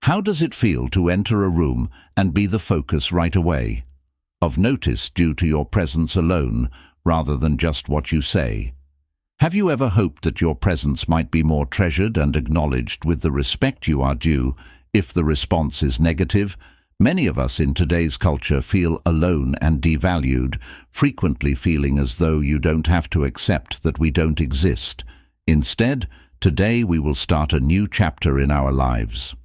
How does it feel to enter a room and be the focus right away? Of notice due to your presence alone, rather than just what you say. Have you ever hoped that your presence might be more treasured and acknowledged with the respect you are due? If the response is negative, many of us in today's culture feel alone and devalued, frequently feeling as though you don't have to accept that we don't exist. Instead, today we will start a new chapter in our lives.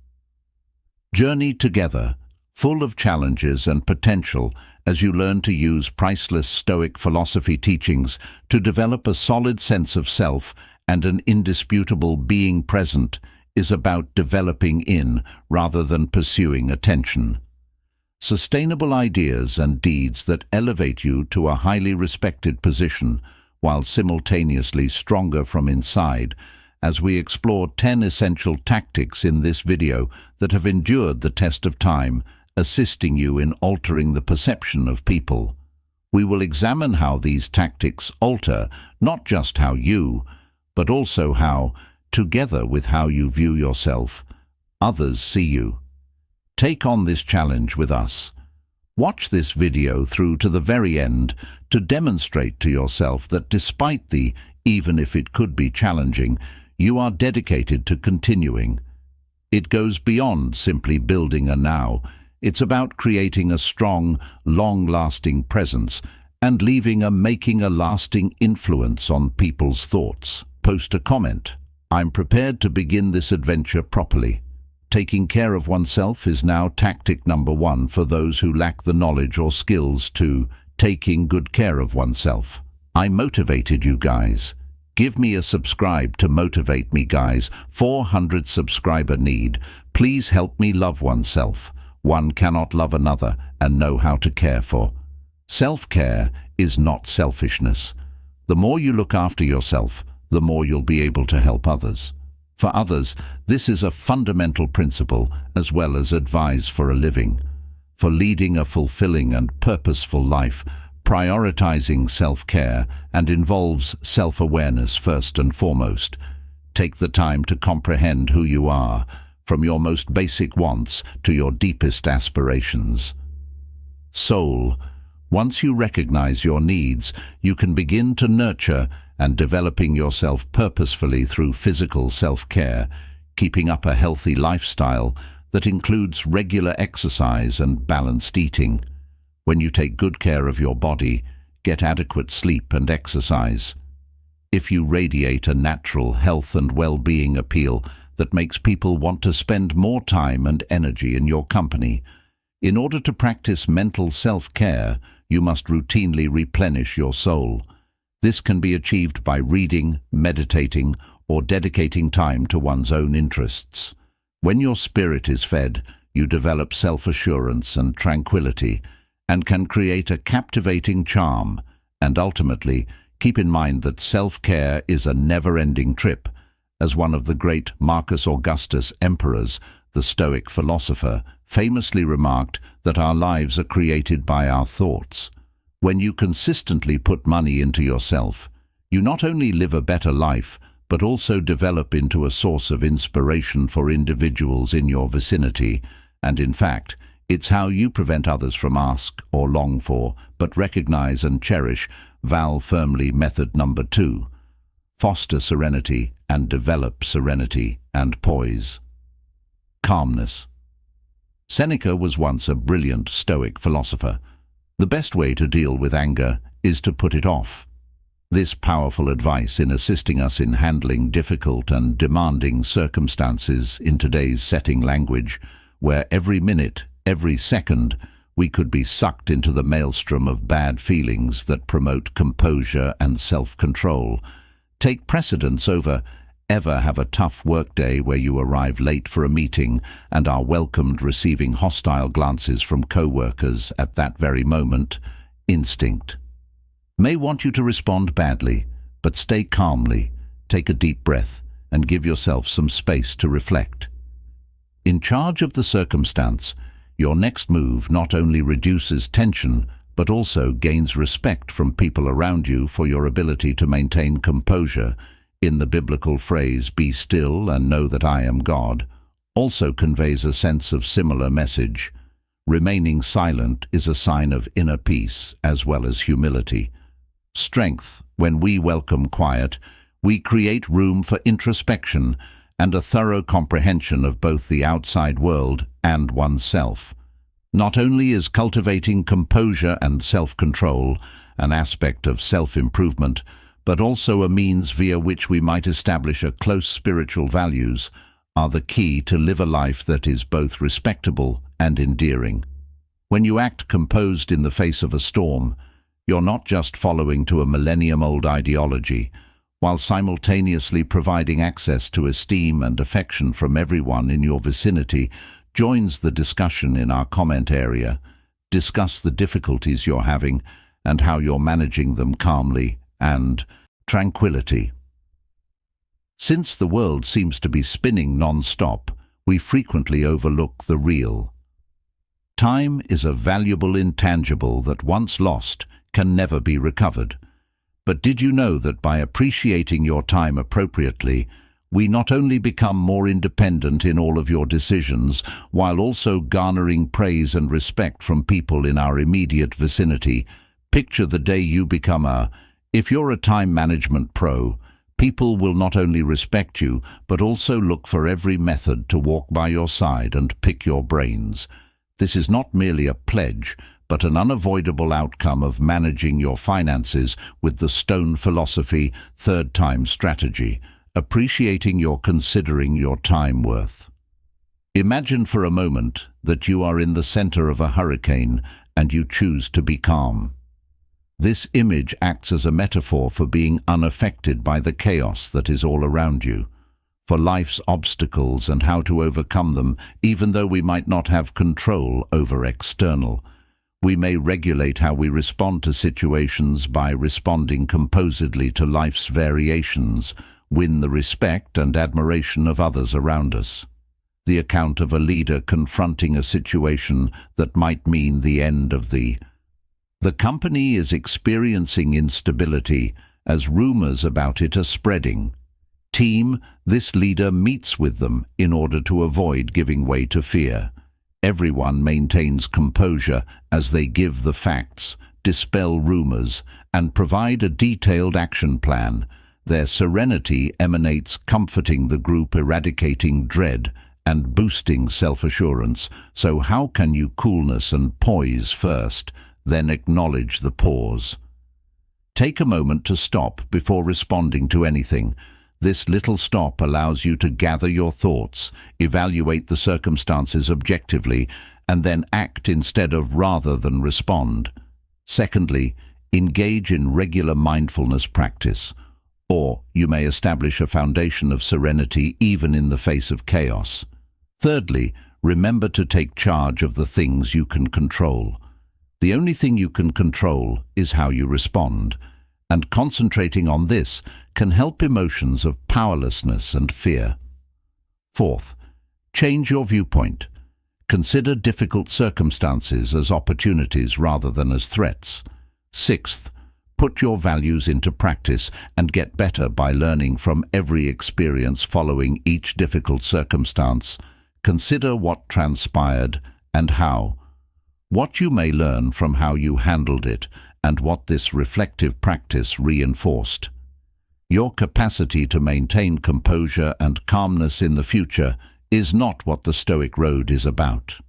Journey together, full of challenges and potential, as you learn to use priceless Stoic philosophy teachings to develop a solid sense of self and an indisputable being present, is about developing in rather than pursuing attention. Sustainable ideas and deeds that elevate you to a highly respected position, while simultaneously stronger from inside, as we explore 10 essential tactics in this video that have endured the test of time, assisting you in altering the perception of people. We will examine how these tactics alter not just how you, but also how, together with how you view yourself, others see you. Take on this challenge with us. Watch this video through to the very end to demonstrate to yourself that despite the, even if it could be challenging, you are dedicated to continuing. It goes beyond simply building a now. It's about creating a strong, long-lasting presence and making a lasting influence on people's thoughts. Post a comment. I'm prepared to begin this adventure properly. Taking care of oneself is now tactic number 1 for those who lack the knowledge or skills to taking good care of oneself. I motivated you guys. Give me a subscribe to motivate me, guys. 400 subscriber need. Please help me love oneself. One cannot love another and know how to care for. Self-care is not selfishness. The more you look after yourself, the more you'll be able to help others. For others, this is a fundamental principle as well as advice for a living. For leading a fulfilling and purposeful life, prioritizing self-care and involves self-awareness first and foremost. Take the time to comprehend who you are, from your most basic wants to your deepest aspirations. Soul. Once you recognize your needs, you can begin to nurture and developing yourself purposefully through physical self-care, keeping up a healthy lifestyle that includes regular exercise and balanced eating. When you take good care of your body, get adequate sleep and exercise. If you radiate a natural health and well-being appeal that makes people want to spend more time and energy in your company. In order to practice mental self-care, you must routinely replenish your soul. This can be achieved by reading, meditating, or dedicating time to one's own interests. When your spirit is fed, you develop self-assurance and tranquility, and can create a captivating charm. And ultimately, keep in mind that self-care is a never-ending trip. As one of the great Marcus Augustus emperors, the Stoic philosopher, famously remarked that our lives are created by our thoughts. When you consistently put money into yourself, you not only live a better life, but also develop into a source of inspiration for individuals in your vicinity. And in fact, it's how you prevent others from ask or long for, but recognize and cherish. Val firmly method number 2. Foster serenity and develop serenity and poise. Calmness. Seneca was once a brilliant Stoic philosopher. The best way to deal with anger is to put it off. This powerful advice in assisting us in handling difficult and demanding circumstances in today's setting language, where every minute, every second, we could be sucked into the maelstrom of bad feelings that promote composure and self-control, take precedence over ever have a tough workday where you arrive late for a meeting and are welcomed receiving hostile glances from co-workers at that very moment. Instinct may want you to respond badly, but stay calmly, take a deep breath, and give yourself some space to reflect. In charge of the circumstance, your next move not only reduces tension, but also gains respect from people around you for your ability to maintain composure. In the biblical phrase, "Be still and know that I am God," also conveys a sense of similar message. Remaining silent is a sign of inner peace as well as humility. Strength. When we welcome quiet, we create room for introspection and a thorough comprehension of both the outside world and oneself. Not only is cultivating composure and self-control an aspect of self-improvement, but also a means via which we might establish a close spiritual values are the key to live a life that is both respectable and endearing. When you act composed in the face of a storm, you're not just following to a millennium-old ideology, while simultaneously providing access to esteem and affection from everyone in your vicinity. Joins the discussion in our comment area. Discuss the difficulties you're having and how you're managing them calmly and tranquility. Since the world seems to be spinning non-stop, we frequently overlook the real. Time is a valuable intangible that once lost can never be recovered. But did you know that by appreciating your time appropriately, we not only become more independent in all of your decisions, while also garnering praise and respect from people in our immediate vicinity? Picture the day you become if you're a time management pro, people will not only respect you, but also look for every method to walk by your side and pick your brains. This is not merely a pledge, but an unavoidable outcome of managing your finances with the Stone philosophy third time strategy. Appreciating your considering your time worth. Imagine for a moment that you are in the center of a hurricane and you choose to be calm. This image acts as a metaphor for being unaffected by the chaos that is all around you, for life's obstacles and how to overcome them, even though we might not have control over external. We may regulate how we respond to situations by responding composedly to life's variations, win the respect and admiration of others around us. The account of a leader confronting a situation that might mean the end of the company is experiencing instability as rumors about it are spreading. Team, this leader meets with them in order to avoid giving way to fear. Everyone maintains composure as they give the facts, dispel rumors, and provide a detailed action plan. Their serenity emanates comforting the group, eradicating dread, and boosting self-assurance. So how can you coolness and poise first, then acknowledge the pause? Take a moment to stop before responding to anything. This little stop allows you to gather your thoughts, evaluate the circumstances objectively, and then act instead of rather than respond. Secondly, engage in regular mindfulness practice. Or you may establish a foundation of serenity even in the face of chaos. Thirdly, remember to take charge of the things you can control. The only thing you can control is how you respond, and concentrating on this can help emotions of powerlessness and fear. Fourth, change your viewpoint. Consider difficult circumstances as opportunities rather than as threats. Sixth, put your values into practice and get better by learning from every experience following each difficult circumstance. Consider what transpired and how. What you may learn from how you handled it and what this reflective practice reinforced. Your capacity to maintain composure and calmness in the future is not what the Stoic road is about.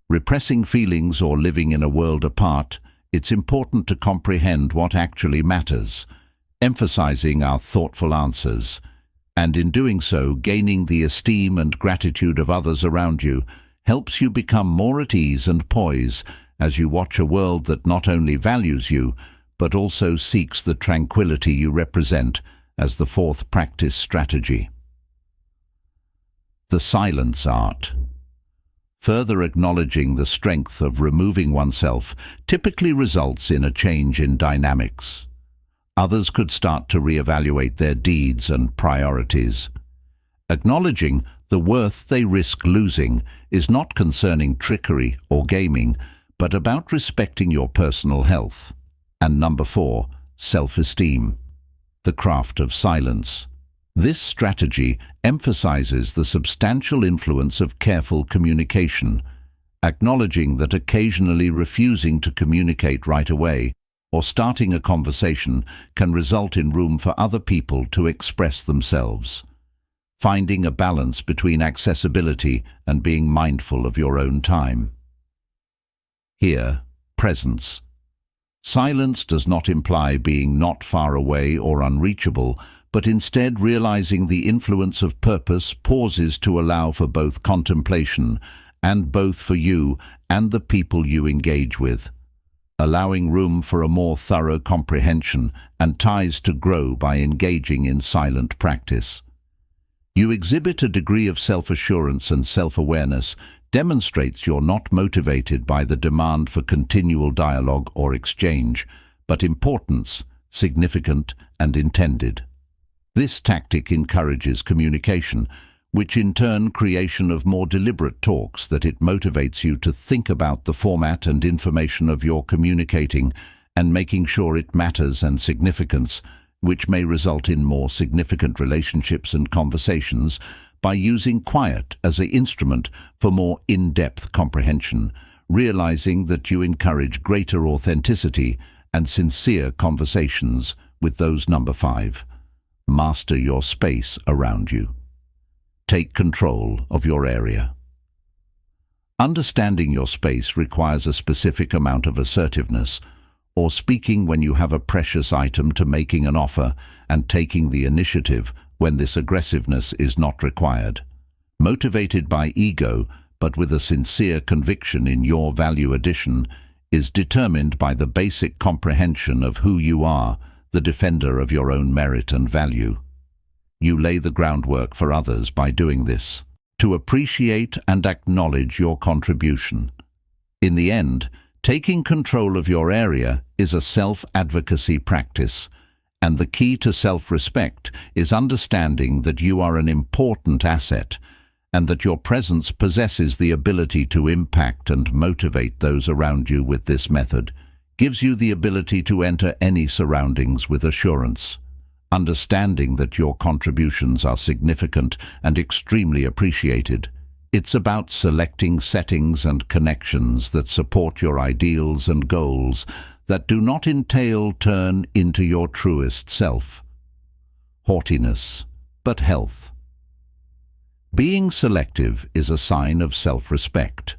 Repressing feelings or living in a world apart, it's important to comprehend what actually matters, emphasizing our thoughtful answers, and in doing so, gaining the esteem and gratitude of others around you helps you become more at ease and poise as you watch a world that not only values you, but also seeks the tranquility you represent as the fourth practice strategy. The silence art. Further acknowledging the strength of removing oneself typically results in a change in dynamics. Others could start to reevaluate their deeds and priorities. Acknowledging the worth they risk losing is not concerning trickery or gaming, but about respecting your personal health. And number 4, self-esteem. The craft of silence. This strategy emphasizes the substantial influence of careful communication, acknowledging that occasionally refusing to communicate right away or starting a conversation can result in room for other people to express themselves. Finding a balance between accessibility and being mindful of your own time. Here, presence. Silence does not imply being not far away or unreachable, but instead realizing the influence of purpose pauses to allow for both contemplation and both for you and the people you engage with, allowing room for a more thorough comprehension and ties to grow by engaging in silent practice. You exhibit a degree of self-assurance and self-awareness demonstrates you're not motivated by the demand for continual dialogue or exchange, but importance, significant and intended. This tactic encourages communication, which in turn creation of more deliberate talks that it motivates you to think about the format and information of your communicating and making sure it matters and significance, which may result in more significant relationships and conversations by using quiet as an instrument for more in-depth comprehension, realizing that you encourage greater authenticity and sincere conversations with those. Number 5. Master your space around you. Take control of your area. Understanding your space requires a specific amount of assertiveness, or speaking when you have a precious item to making an offer and taking the initiative when this aggressiveness is not required. Motivated by ego, but with a sincere conviction in your value addition, is determined by the basic comprehension of who you are, the defender of your own merit and value. You lay the groundwork for others by doing this, to appreciate and acknowledge your contribution. In the end, taking control of your area is a self-advocacy practice, and the key to self-respect is understanding that you are an important asset and that your presence possesses the ability to impact and motivate those around you. With this method, gives you the ability to enter any surroundings with assurance, understanding that your contributions are significant and extremely appreciated. It's about selecting settings and connections that support your ideals and goals that do not entail turn into your truest self. Haughtiness, but health. Being selective is a sign of self-respect,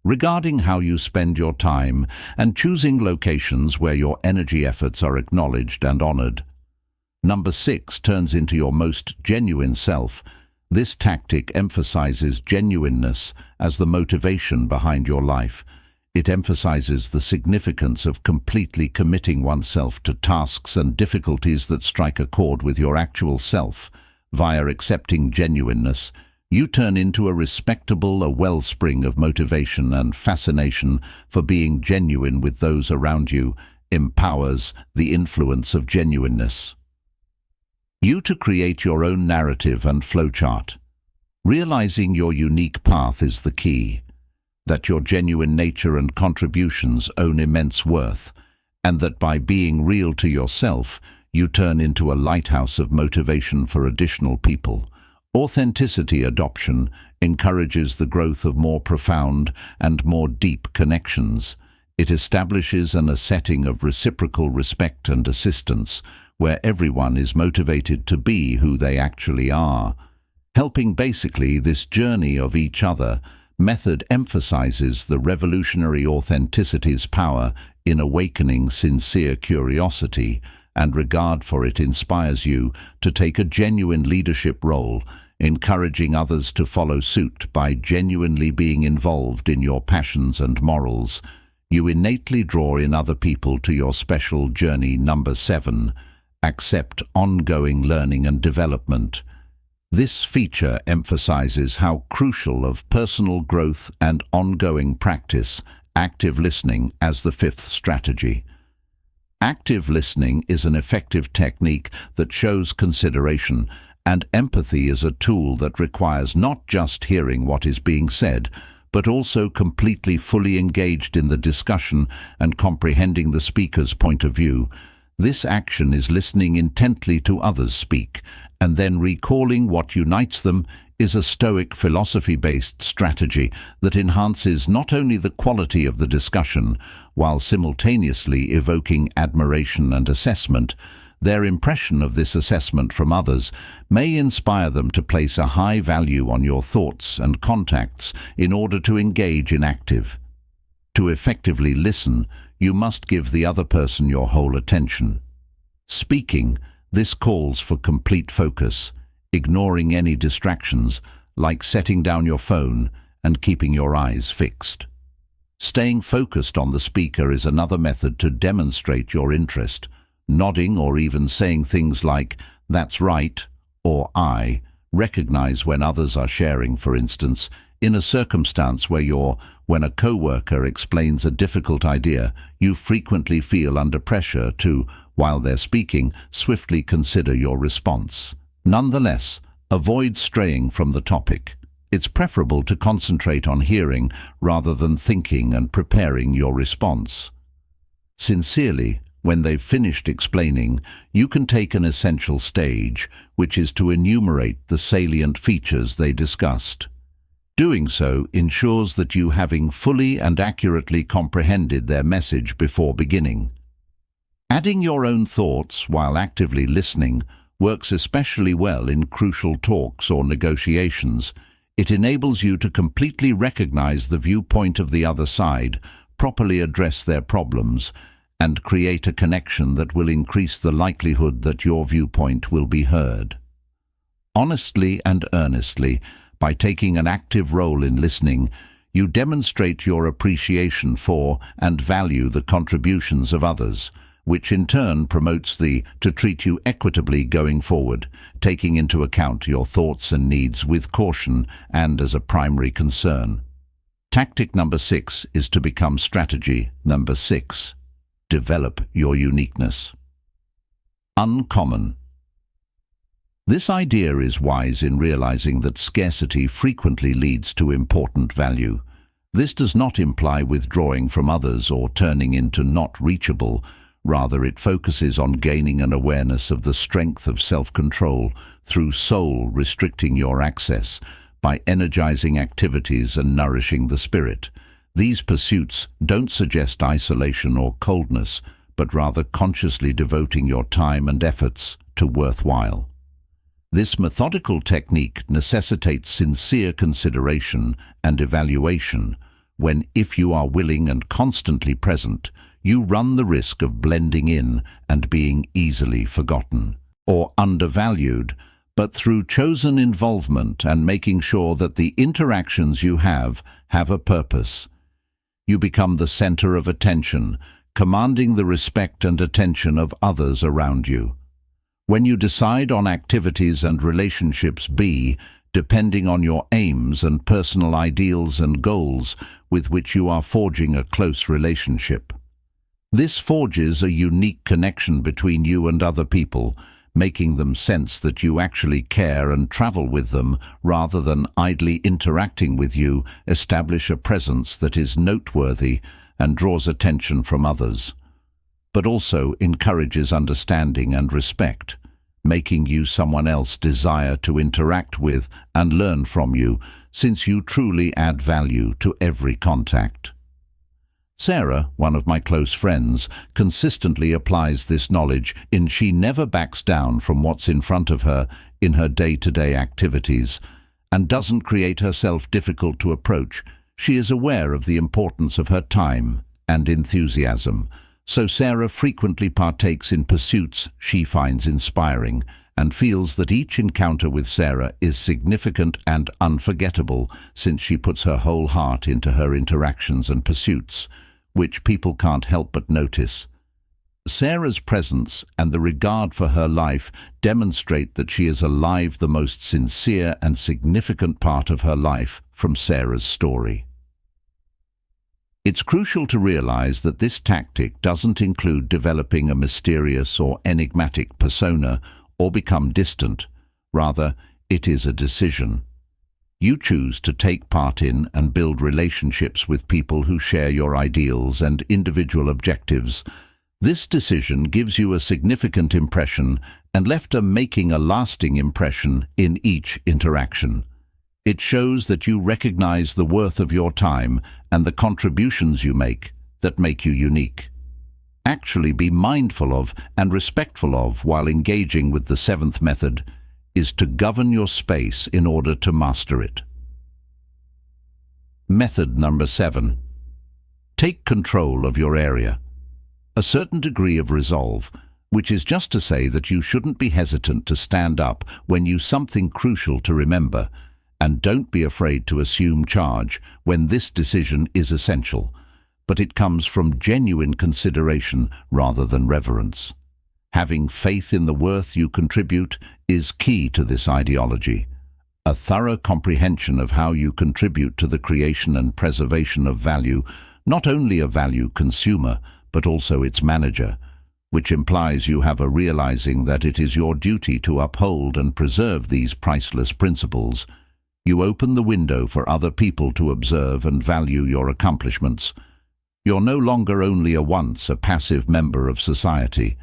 regarding how you spend your time and choosing locations where your energy efforts are acknowledged and honored. Number 6 turns into your most genuine self. This tactic emphasizes genuineness as the motivation behind your life. It emphasizes the significance of completely committing oneself to tasks and difficulties that strike a chord with your actual self. Via accepting genuineness, you turn into a wellspring of motivation and fascination for being genuine with those around you, empowers the influence of genuineness. You to create your own narrative and flowchart. Realizing your unique path is the key, that your genuine nature and contributions own immense worth, and that by being real to yourself, you turn into a lighthouse of motivation for additional people. Authenticity adoption encourages the growth of more profound and more deep connections. It establishes a setting of reciprocal respect and assistance, where everyone is motivated to be who they actually are. Helping basically this journey of each other, method emphasizes the revolutionary authenticity's power in awakening sincere curiosity, and regard for it inspires you to take a genuine leadership role, encouraging others to follow suit by genuinely being involved in your passions and morals. You innately draw in other people to your special journey. Number 7. Accept ongoing learning and development. This feature emphasizes how crucial of personal growth and ongoing practice, active listening as the 5th strategy. Active listening is an effective technique that shows consideration, and empathy is a tool that requires not just hearing what is being said, but also completely fully engaged in the discussion and comprehending the speaker's point of view. This action is listening intently to others speak and then recalling what unites them is a Stoic philosophy-based strategy that enhances not only the quality of the discussion, while simultaneously evoking admiration and assessment. Their impression of this assessment from others may inspire them to place a high value on your thoughts and contacts in order to engage in active. To effectively listen, you must give the other person your whole attention. Speaking, this calls for complete focus, ignoring any distractions, like setting down your phone and keeping your eyes fixed. Staying focused on the speaker is another method to demonstrate your interest. Nodding or even saying things like, "That's right," or "I," recognize when others are sharing, for instance, in a circumstance when a co-worker explains a difficult idea, you frequently feel under pressure to, while they're speaking, swiftly consider your response. Nonetheless, avoid straying from the topic. It's preferable to concentrate on hearing rather than thinking and preparing your response. Sincerely, when they've finished explaining, you can take an essential stage, which is to enumerate the salient features they discussed. Doing so ensures that you having fully and accurately comprehended their message before beginning. Adding your own thoughts while actively listening works especially well in crucial talks or negotiations. It enables you to completely recognize the viewpoint of the other side, properly address their problems, and create a connection that will increase the likelihood that your viewpoint will be heard. Honestly and earnestly, by taking an active role in listening, you demonstrate your appreciation for and value the contributions of others, which in turn promotes to treat you equitably going forward, taking into account your thoughts and needs with caution and as a primary concern. Tactic number 6 is to become strategy number 6. Develop your uniqueness. Uncommon. This idea is wise in realizing that scarcity frequently leads to important value. This does not imply withdrawing from others or turning into not reachable. Rather, it focuses on gaining an awareness of the strength of self-control through soul restricting your access by energizing activities and nourishing the spirit. These pursuits don't suggest isolation or coldness, but rather consciously devoting your time and efforts to worthwhile. This methodical technique necessitates sincere consideration and evaluation when, if you are willing and constantly present, you run the risk of blending in and being easily forgotten or undervalued, but through chosen involvement and making sure that the interactions you have a purpose, you become the center of attention, commanding the respect and attention of others around you. When you decide on activities and relationships depending on your aims and personal ideals and goals with which you are forging a close relationship. This forges a unique connection between you and other people, making them sense that you actually care and travel with them rather than idly interacting with you. Establish a presence that is noteworthy and draws attention from others, but also encourages understanding and respect, making you someone else desire to interact with and learn from you, since you truly add value to every contact. Sarah, one of my close friends, consistently applies this knowledge she never backs down from what's in front of her in her day-to-day activities and doesn't create herself difficult to approach. She is aware of the importance of her time and enthusiasm, so Sarah frequently partakes in pursuits she finds inspiring and feels that each encounter with Sarah is significant and unforgettable, since she puts her whole heart into her interactions and pursuits, which people can't help but notice. Sarah's presence and the regard for her life demonstrate that she is alive, the most sincere and significant part of her life from Sarah's story. It's crucial to realize that this tactic doesn't include developing a mysterious or enigmatic persona or become distant. Rather, it is a decision. You choose to take part in and build relationships with people who share your ideals and individual objectives. This decision gives you a significant impression and left making a lasting impression in each interaction. It shows that you recognize the worth of your time and the contributions you make that make you unique. Actually be mindful of and respectful of while engaging with the seventh method is to govern your space in order to master it. Method number 7. Take control of your area. A certain degree of resolve, which is just to say that you shouldn't be hesitant to stand up when you something crucial to remember, and don't be afraid to assume charge when this decision is essential, but it comes from genuine consideration rather than reverence. Having faith in the worth you contribute is key to this ideology. A thorough comprehension of how you contribute to the creation and preservation of value, not only a value consumer, but also its manager, which implies you have a realizing that it is your duty to uphold and preserve these priceless principles. You open the window for other people to observe and value your accomplishments. You're no longer only a passive member of society.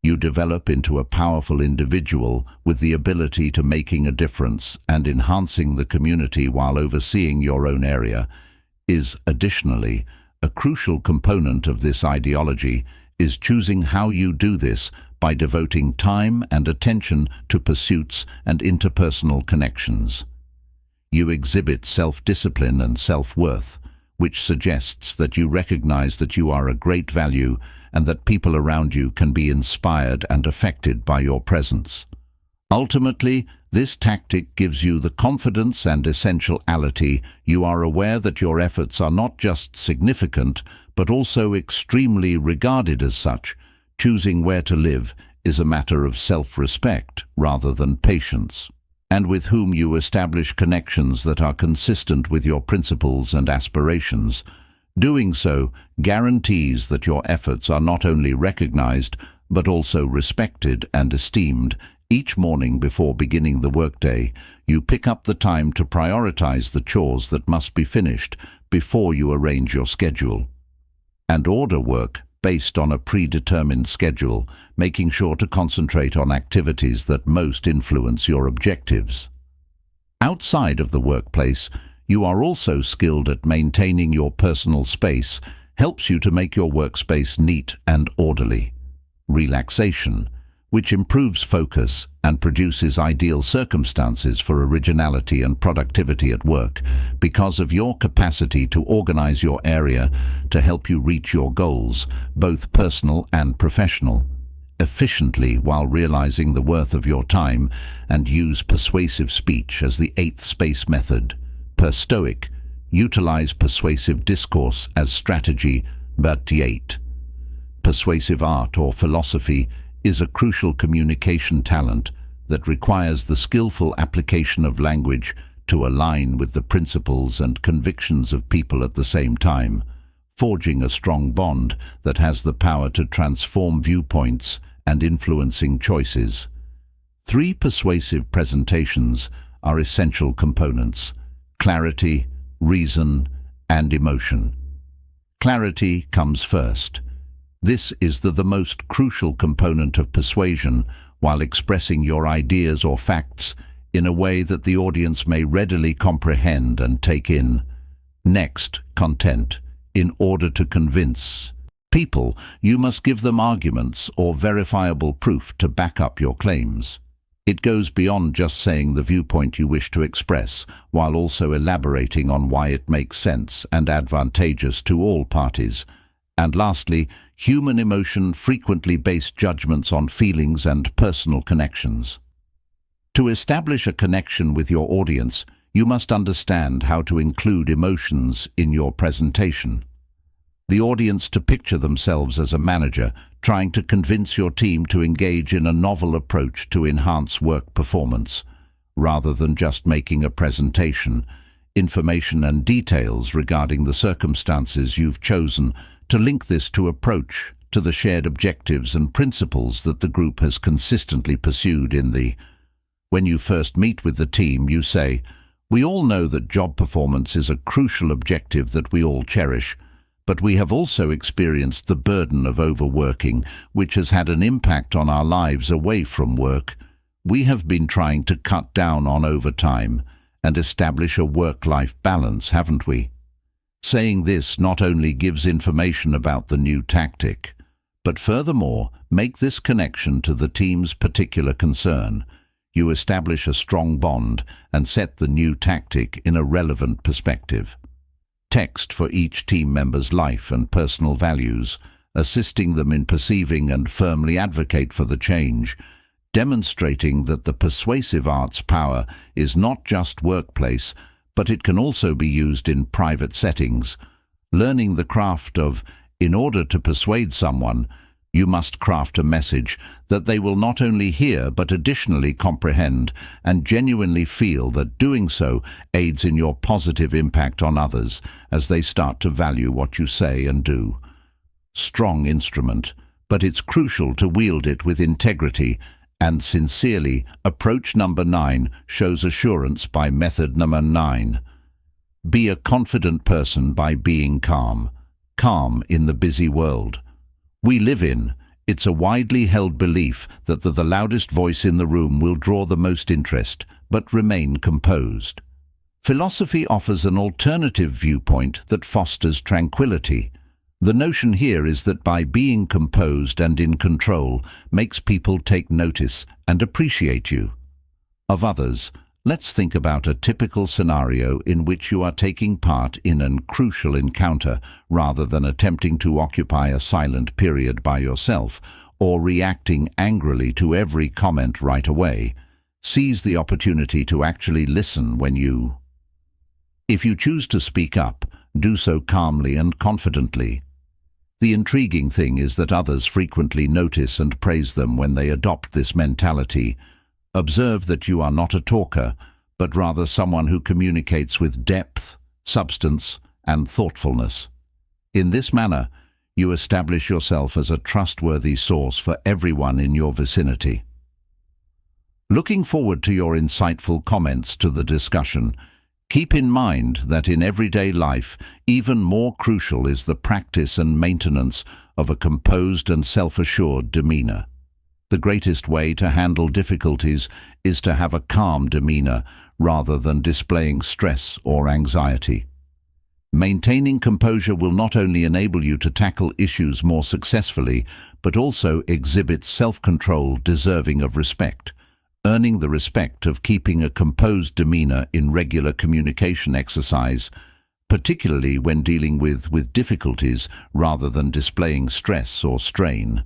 You develop into a powerful individual with the ability to making a difference and enhancing the community while overseeing your own area. Is additionally a crucial component of this ideology is choosing how you do this by devoting time and attention to pursuits and interpersonal connections. You exhibit self-discipline and self-worth, which suggests that you recognize that you are a great value and that people around you can be inspired and affected by your presence. Ultimately, this tactic gives you the confidence and essentiality. You are aware that your efforts are not just significant, but also extremely regarded as such. Choosing where to live is a matter of self-respect rather than patience, and with whom you establish connections that are consistent with your principles and aspirations. Doing so guarantees that your efforts are not only recognized, but also respected and esteemed. Each morning before beginning the workday, you pick up the time to prioritize the chores that must be finished before you arrange your schedule, and order work based on a predetermined schedule, making sure to concentrate on activities that most influence your objectives. Outside of the workplace, you are also skilled at maintaining your personal space, helps you to make your workspace neat and orderly. Relaxation, which improves focus and produces ideal circumstances for originality and productivity at work because of your capacity to organize your area to help you reach your goals, both personal and professional, efficiently while realizing the worth of your time, and use persuasive speech as the 8th space method. Per Stoic, utilize persuasive discourse as strategy, but 8. Persuasive art or philosophy is a crucial communication talent that requires the skillful application of language to align with the principles and convictions of people at the same time, forging a strong bond that has the power to transform viewpoints and influencing choices. 3 persuasive presentations are essential components: clarity, reason, and emotion. Clarity comes first. This is the most crucial component of persuasion, while expressing your ideas or facts in a way that the audience may readily comprehend and take in. Next, content. In order to convince people, you must give them arguments or verifiable proof to back up your claims. It goes beyond just saying the viewpoint you wish to express, while also elaborating on why it makes sense and advantageous to all parties. And lastly, human emotion frequently based judgments on feelings and personal connections. To establish a connection with your audience, you must understand how to include emotions in your presentation. The audience to picture themselves as a manager trying to convince your team to engage in a novel approach to enhance work performance, rather than just making a presentation. Information and details regarding the circumstances you've chosen to link this to approach to the shared objectives and principles that the group has consistently pursued When you first meet with the team, you say, "We all know that job performance is a crucial objective that we all cherish, But we have also experienced the burden of overworking, which has had an impact on our lives away from work. We have been trying to cut down on overtime and establish a work-life balance, haven't we? Saying this not only gives information about the new tactic, but furthermore, make this connection to the team's particular concern. You establish a strong bond and set the new tactic in a relevant perspective. Text for each team member's life and personal values, assisting them in perceiving and firmly advocate for the change, demonstrating that the persuasive art's power is not just workplace, but it can also be used in private settings. Learning the craft of, in order to persuade someone, you must craft a message that they will not only hear but additionally comprehend and genuinely feel that doing so aids in your positive impact on others as they start to value what you say and do. Strong instrument, but it's crucial to wield it with integrity and sincerely. Approach number 9 shows assurance by method number 9. Be a confident person by being calm. Calm in the busy world we live in. It's a widely held belief that the loudest voice in the room will draw the most interest, but remain composed. Philosophy offers an alternative viewpoint that fosters tranquility. The notion here is that by being composed and in control makes people take notice and appreciate you. Of others, let's think about a typical scenario in which you are taking part in a crucial encounter rather than attempting to occupy a silent period by yourself or reacting angrily to every comment right away. Seize the opportunity to actually listen If you choose to speak up, do so calmly and confidently. The intriguing thing is that others frequently notice and praise them when they adopt this mentality. Observe that you are not a talker, but rather someone who communicates with depth, substance, and thoughtfulness. In this manner, you establish yourself as a trustworthy source for everyone in your vicinity. Looking forward to your insightful comments to the discussion. Keep in mind that in everyday life, even more crucial is the practice and maintenance of a composed and self-assured demeanor. The greatest way to handle difficulties is to have a calm demeanor rather than displaying stress or anxiety. Maintaining composure will not only enable you to tackle issues more successfully, but also exhibit self-control deserving of respect. Earning the respect of keeping a composed demeanor in regular communication exercise, particularly when dealing with difficulties rather than displaying stress or strain.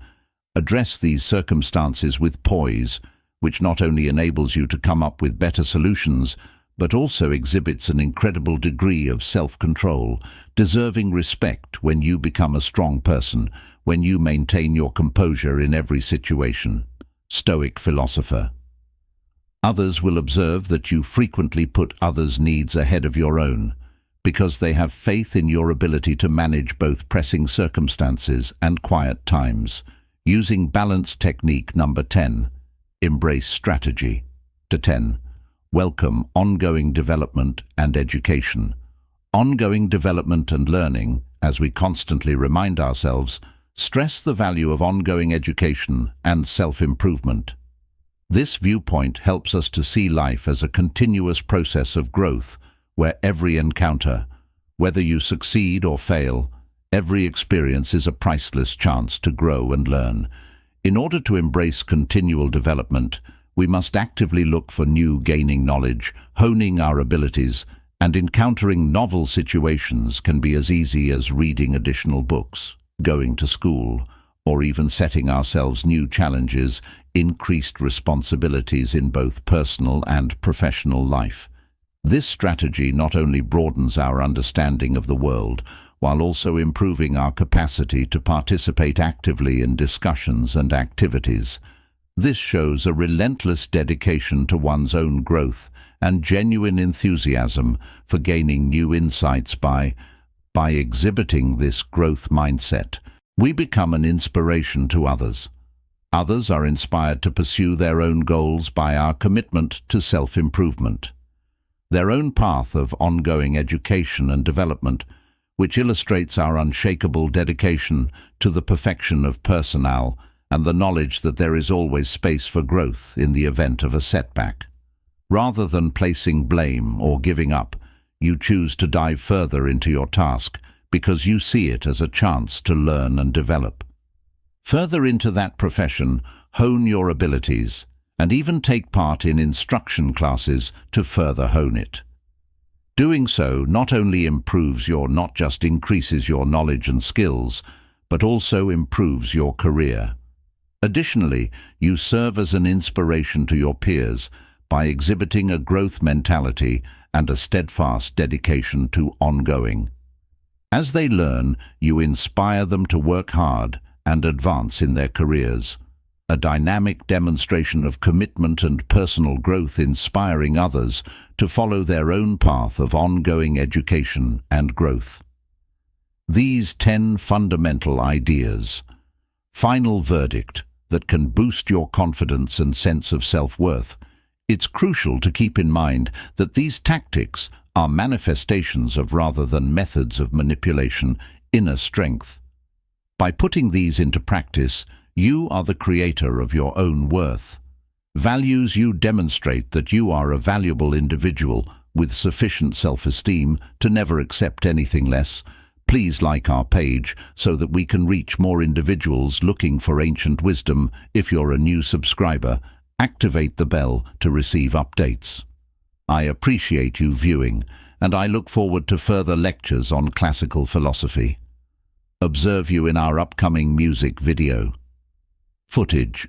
Address these circumstances with poise, which not only enables you to come up with better solutions, but also exhibits an incredible degree of self-control, deserving respect when you become a strong person, when you maintain your composure in every situation. Stoic philosopher. Others will observe that you frequently put others' needs ahead of your own, because they have faith in your ability to manage both pressing circumstances and quiet times. Using balance technique number 10, embrace strategy. To 10, welcome ongoing development and education. Ongoing development and learning, as we constantly remind ourselves, stress the value of ongoing education and self-improvement. This viewpoint helps us to see life as a continuous process of growth, where every encounter, whether you succeed or fail, every experience is a priceless chance to grow and learn. In order to embrace continual development, we must actively look for gaining knowledge, honing our abilities, and encountering novel situations can be as easy as reading additional books, going to school, or even setting ourselves new challenges, increased responsibilities in both personal and professional life. This strategy not only broadens our understanding of the world, while also improving our capacity to participate actively in discussions and activities. This shows a relentless dedication to one's own growth and genuine enthusiasm for gaining new insights. By exhibiting this growth mindset, we become an inspiration to others. Others are inspired to pursue their own goals by our commitment to self-improvement. Their own path of ongoing education and development, which illustrates our unshakable dedication to the perfection of personnel and the knowledge that there is always space for growth in the event of a setback. Rather than placing blame or giving up, you choose to dive further into your task because you see it as a chance to learn and develop. Further into that profession, hone your abilities, and even take part in instruction classes to further hone it. Doing so not only not just increases your knowledge and skills, but also improves your career. Additionally, you serve as an inspiration to your peers by exhibiting a growth mentality and a steadfast dedication to ongoing. As they learn, you inspire them to work hard and advance in their careers. A dynamic demonstration of commitment and personal growth, inspiring others to follow their own path of ongoing education and growth. These 10 fundamental ideas. Final verdict that can boost your confidence and sense of self-worth. It's crucial to keep in mind that these tactics are manifestations of rather than methods of manipulation, inner strength. By putting these into practice, you are the creator of your own worth. Values you demonstrate that you are a valuable individual with sufficient self-esteem to never accept anything less. Please like our page so that we can reach more individuals looking for ancient wisdom. If you're a new subscriber, activate the bell to receive updates. I appreciate you viewing, and I look forward to further lectures on classical philosophy. Observe you in our upcoming music video. Footage.